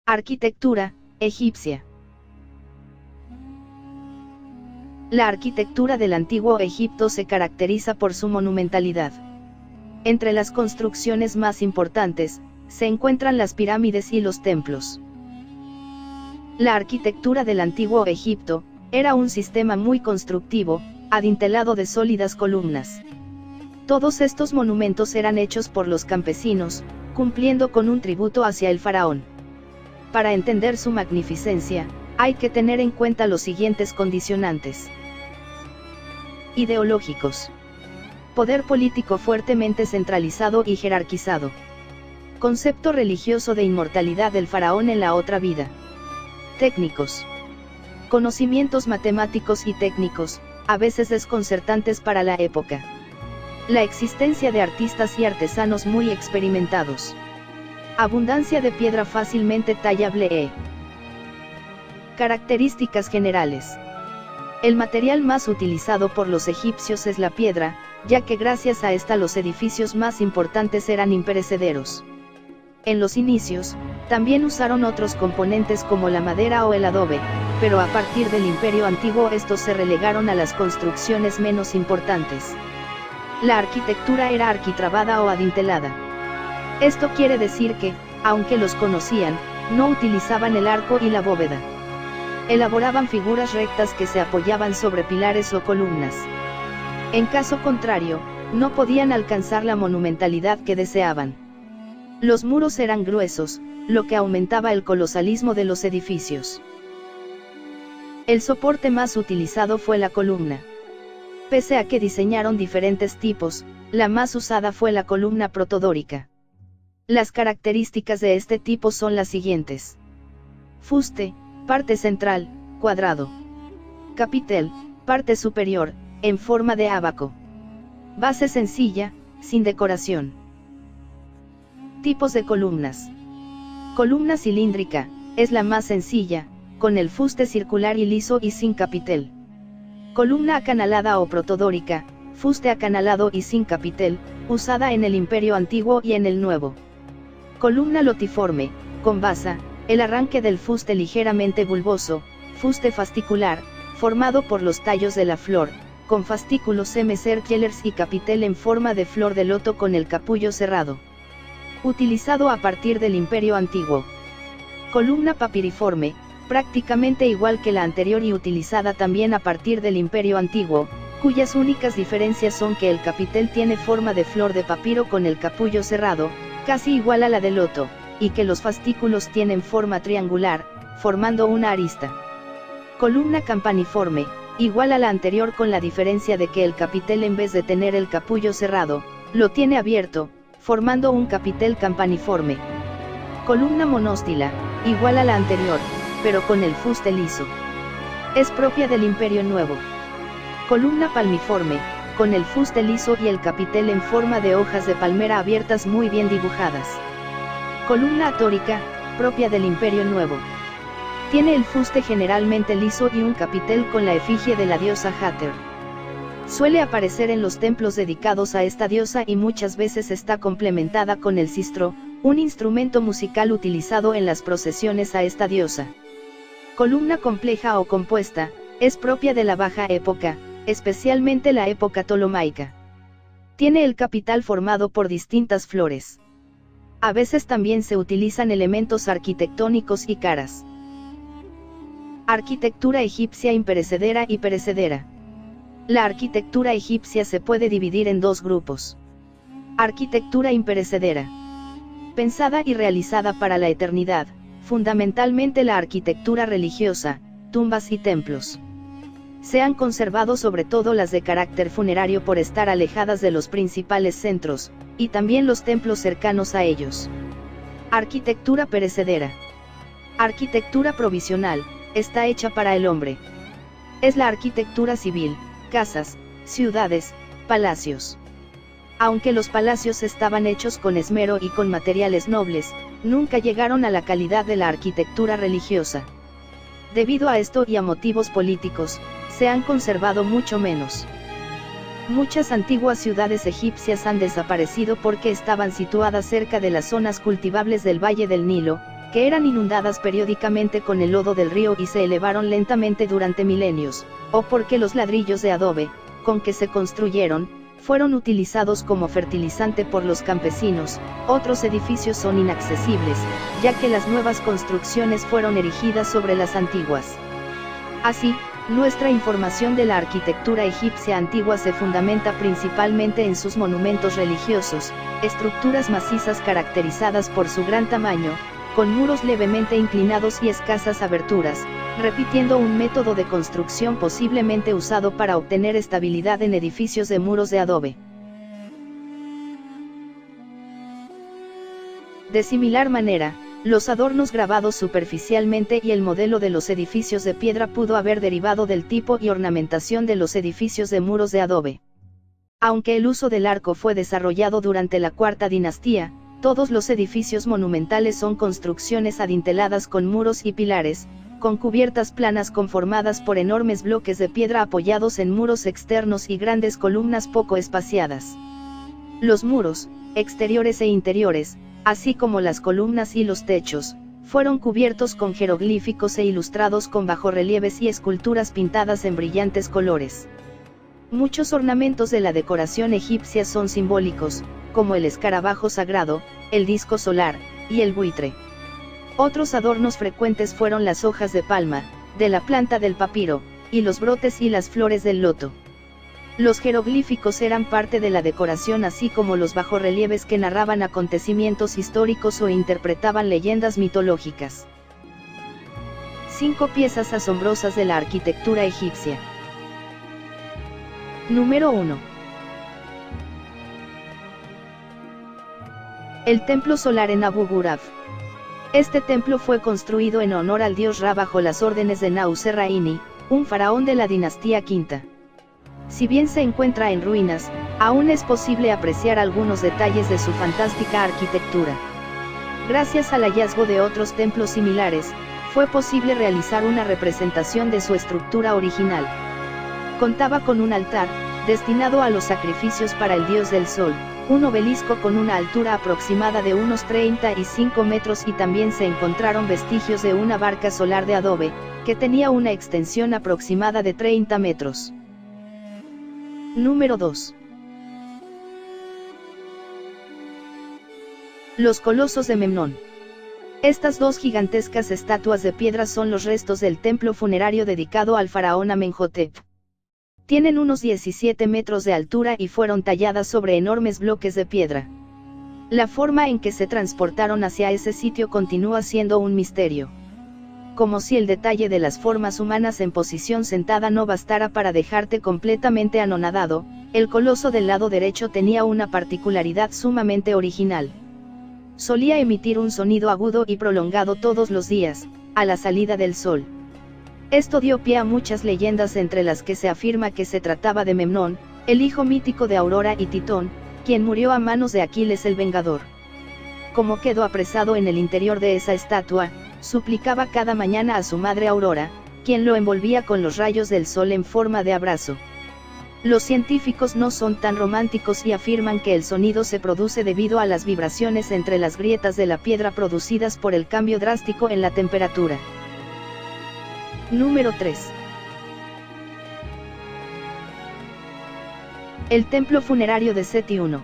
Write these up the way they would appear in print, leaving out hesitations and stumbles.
Arquitectura egipcia. La arquitectura del antiguo Egipto se caracteriza por su monumentalidad. Entre las construcciones más importantes, se encuentran las pirámides y los templos. La arquitectura del antiguo Egipto era un sistema muy constructivo, adintelado de sólidas columnas. Todos estos monumentos eran hechos por los campesinos, cumpliendo con un tributo hacia el faraón. Para entender su magnificencia, hay que tener en cuenta los siguientes condicionantes. Ideológicos. Poder político fuertemente centralizado y jerarquizado. Concepto religioso de inmortalidad del faraón en la otra vida. Técnicos. Conocimientos matemáticos y técnicos, a veces desconcertantes para la época. La existencia de artistas y artesanos muy experimentados. Abundancia de piedra fácilmente tallable. Características generales. El material más utilizado por los egipcios es la piedra, ya que gracias a esta los edificios más importantes eran imperecederos. En los inicios, también usaron otros componentes como la madera o el adobe, pero a partir del Imperio Antiguo estos se relegaron a las construcciones menos importantes. La arquitectura era arquitrabada o adintelada. Esto quiere decir que, aunque los conocían, no utilizaban el arco y la bóveda. Elaboraban figuras rectas que se apoyaban sobre pilares o columnas. En caso contrario, no podían alcanzar la monumentalidad que deseaban. Los muros eran gruesos, lo que aumentaba el colosalismo de los edificios. El soporte más utilizado fue la columna. Pese a que diseñaron diferentes tipos, la más usada fue la columna protodórica. Las características de este tipo son las siguientes. Fuste, parte central, cuadrado. Capitel, parte superior, en forma de ábaco. Base sencilla, sin decoración. Tipos de columnas. Columna cilíndrica, es la más sencilla, con el fuste circular y liso y sin capitel. Columna acanalada o protodórica, fuste acanalado y sin capitel, usada en el Imperio Antiguo y en el Nuevo. Columna lotiforme, con basa, el arranque del fuste ligeramente bulboso, fuste fascicular, formado por los tallos de la flor, con fascículos semicirculares y capitel en forma de flor de loto con el capullo cerrado. Utilizado a partir del Imperio Antiguo. Columna papiriforme, prácticamente igual que la anterior y utilizada también a partir del Imperio Antiguo, cuyas únicas diferencias son que el capitel tiene forma de flor de papiro con el capullo cerrado, casi igual a la de loto, y que los fascículos tienen forma triangular, formando una arista. Columna campaniforme, igual a la anterior con la diferencia de que el capitel en vez de tener el capullo cerrado, lo tiene abierto, formando un capitel campaniforme. Columna monóstila, igual a la anterior, pero con el fuste liso. Es propia del Imperio Nuevo. Columna palmiforme, con el fuste liso y el capitel en forma de hojas de palmera abiertas muy bien dibujadas. Columna atórica, propia del Imperio Nuevo. Tiene el fuste generalmente liso y un capitel con la efigie de la diosa Hathor. Suele aparecer en los templos dedicados a esta diosa y muchas veces está complementada con el sistro, un instrumento musical utilizado en las procesiones a esta diosa. Columna compleja o compuesta, es propia de la Baja Época, especialmente la época ptolomaica. Tiene el capital formado por distintas flores. A veces también se utilizan elementos arquitectónicos y caras. Arquitectura egipcia imperecedera y perecedera. La arquitectura egipcia se puede dividir en dos grupos. Arquitectura imperecedera. Pensada y realizada para la eternidad, fundamentalmente la arquitectura religiosa, tumbas y templos. Se han conservado sobre todo las de carácter funerario por estar alejadas de los principales centros, y también los templos cercanos a ellos. Arquitectura perecedera. Arquitectura provisional, está hecha para el hombre. Es la arquitectura civil, casas, ciudades, palacios. Aunque los palacios estaban hechos con esmero y con materiales nobles, nunca llegaron a la calidad de la arquitectura religiosa. Debido a esto y a motivos políticos, se han conservado mucho menos. Muchas antiguas ciudades egipcias han desaparecido porque estaban situadas cerca de las zonas cultivables del Valle del Nilo, que eran inundadas periódicamente con el lodo del río y se elevaron lentamente durante milenios, o porque los ladrillos de adobe, con que se construyeron, fueron utilizados como fertilizante por los campesinos. Otros edificios son inaccesibles, ya que las nuevas construcciones fueron erigidas sobre las antiguas. Así, nuestra información de la arquitectura egipcia antigua se fundamenta principalmente en sus monumentos religiosos, estructuras macizas caracterizadas por su gran tamaño, con muros levemente inclinados y escasas aberturas, repitiendo un método de construcción posiblemente usado para obtener estabilidad en edificios de muros de adobe. De similar manera, los adornos grabados superficialmente y el modelo de los edificios de piedra pudo haber derivado del tipo y ornamentación de los edificios de muros de adobe. Aunque el uso del arco fue desarrollado durante la Cuarta Dinastía, todos los edificios monumentales son construcciones adinteladas con muros y pilares, con cubiertas planas conformadas por enormes bloques de piedra apoyados en muros externos y grandes columnas poco espaciadas. Los muros, exteriores e interiores, así como las columnas y los techos, fueron cubiertos con jeroglíficos e ilustrados con bajorrelieves y esculturas pintadas en brillantes colores. Muchos ornamentos de la decoración egipcia son simbólicos, como el escarabajo sagrado, el disco solar, y el buitre. Otros adornos frecuentes fueron las hojas de palma, de la planta del papiro, y los brotes y las flores del loto. Los jeroglíficos eran parte de la decoración así como los bajorrelieves que narraban acontecimientos históricos o interpretaban leyendas mitológicas. 5 piezas asombrosas de la arquitectura egipcia. Número 1. El templo solar en Abu Ghurab. Este templo fue construido en honor al dios Ra bajo las órdenes de Nausir-Raini, un faraón de la dinastía V. Si bien se encuentra en ruinas, aún es posible apreciar algunos detalles de su fantástica arquitectura. Gracias al hallazgo de otros templos similares, fue posible realizar una representación de su estructura original. Contaba con un altar, destinado a los sacrificios para el dios del sol, un obelisco con una altura aproximada de unos 35 metros y también se encontraron vestigios de una barca solar de adobe, que tenía una extensión aproximada de 30 metros. Número 2. Los colosos de Memnón. Estas dos gigantescas estatuas de piedra son los restos del templo funerario dedicado al faraón Amenhotep. Tienen unos 17 metros de altura y fueron talladas sobre enormes bloques de piedra. La forma en que se transportaron hacia ese sitio continúa siendo un misterio. Como si el detalle de las formas humanas en posición sentada no bastara para dejarte completamente anonadado, el coloso del lado derecho tenía una particularidad sumamente original. Solía emitir un sonido agudo y prolongado todos los días, a la salida del sol. Esto dio pie a muchas leyendas entre las que se afirma que se trataba de Memnón, el hijo mítico de Aurora y Titón, quien murió a manos de Aquiles el Vengador. Como quedó apresado en el interior de esa estatua, suplicaba cada mañana a su madre Aurora, quien lo envolvía con los rayos del sol en forma de abrazo. Los científicos no son tan románticos y afirman que el sonido se produce debido a las vibraciones entre las grietas de la piedra producidas por el cambio drástico en la temperatura. Número 3. El templo funerario de Seti I.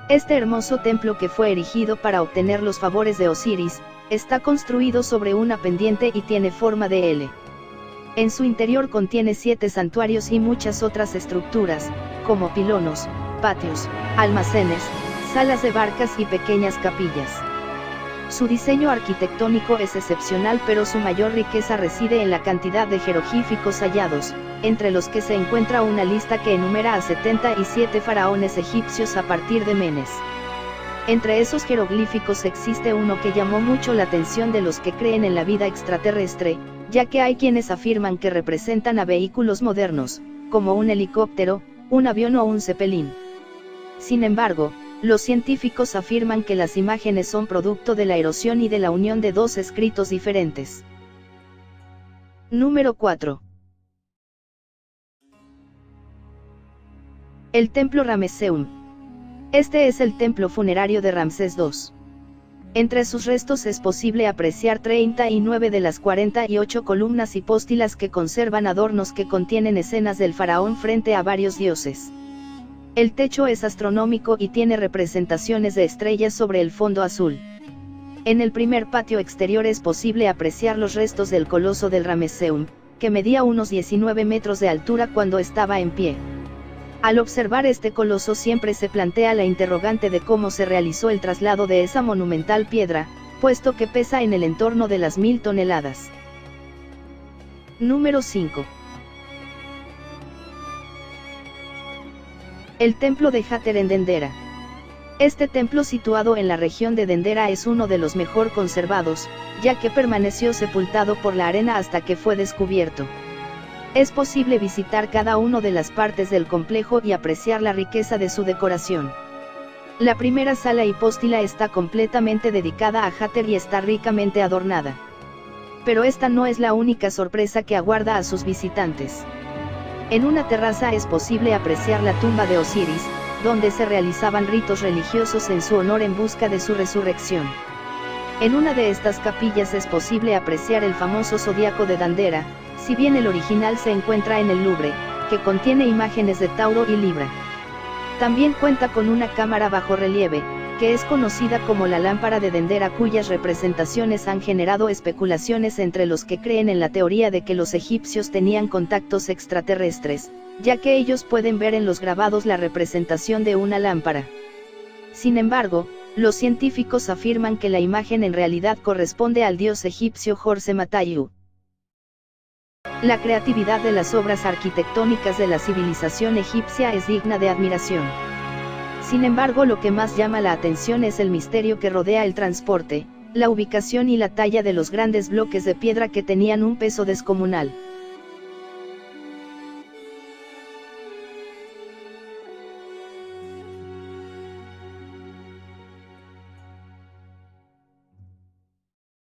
Este hermoso templo que fue erigido para obtener los favores de Osiris, está construido sobre una pendiente y tiene forma de L. En su interior contiene 7 santuarios y muchas otras estructuras, como pilonos, patios, almacenes, salas de barcas y pequeñas capillas. Su diseño arquitectónico es excepcional, pero su mayor riqueza reside en la cantidad de jeroglíficos hallados, entre los que se encuentra una lista que enumera a 77 faraones egipcios a partir de Menes. Entre esos jeroglíficos existe uno que llamó mucho la atención de los que creen en la vida extraterrestre, ya que hay quienes afirman que representan a vehículos modernos, como un helicóptero, un avión o un cepelín. Sin embargo, Los científicos afirman que las imágenes son producto de la erosión y de la unión de dos escritos diferentes. Número 4. El Templo Ramesseum. Este es el templo funerario de Ramsés II. Entre sus restos es posible apreciar 39 de las 48 columnas hipóstilas que conservan adornos que contienen escenas del faraón frente a varios dioses. El techo es astronómico y tiene representaciones de estrellas sobre el fondo azul. En el primer patio exterior es posible apreciar los restos del coloso del Ramesseum, que medía unos 19 metros de altura cuando estaba en pie. Al observar este coloso siempre se plantea la interrogante de cómo se realizó el traslado de esa monumental piedra, puesto que pesa en el entorno de las 1000 toneladas. Número 5. El templo de Hathor en Dendera. Este templo situado en la región de Dendera es uno de los mejor conservados, ya que permaneció sepultado por la arena hasta que fue descubierto. Es posible visitar cada una de las partes del complejo y apreciar la riqueza de su decoración. La primera sala hipóstila está completamente dedicada a Hathor y está ricamente adornada. Pero esta no es la única sorpresa que aguarda a sus visitantes. En una terraza es posible apreciar la tumba de Osiris, donde se realizaban ritos religiosos en su honor en busca de su resurrección. En una de estas capillas es posible apreciar el famoso zodiaco de Dendera, si bien el original se encuentra en el Louvre, que contiene imágenes de Tauro y Libra. También cuenta con una cámara bajo relieve, que es conocida como la lámpara de Dendera, cuyas representaciones han generado especulaciones entre los que creen en la teoría de que los egipcios tenían contactos extraterrestres, ya que ellos pueden ver en los grabados la representación de una lámpara. Sin embargo, los científicos afirman que la imagen en realidad corresponde al dios egipcio Horse-Matayu. La creatividad de las obras arquitectónicas de la civilización egipcia es digna de admiración. Sin embargo, lo que más llama la atención es el misterio que rodea el transporte, la ubicación y la talla de los grandes bloques de piedra que tenían un peso descomunal.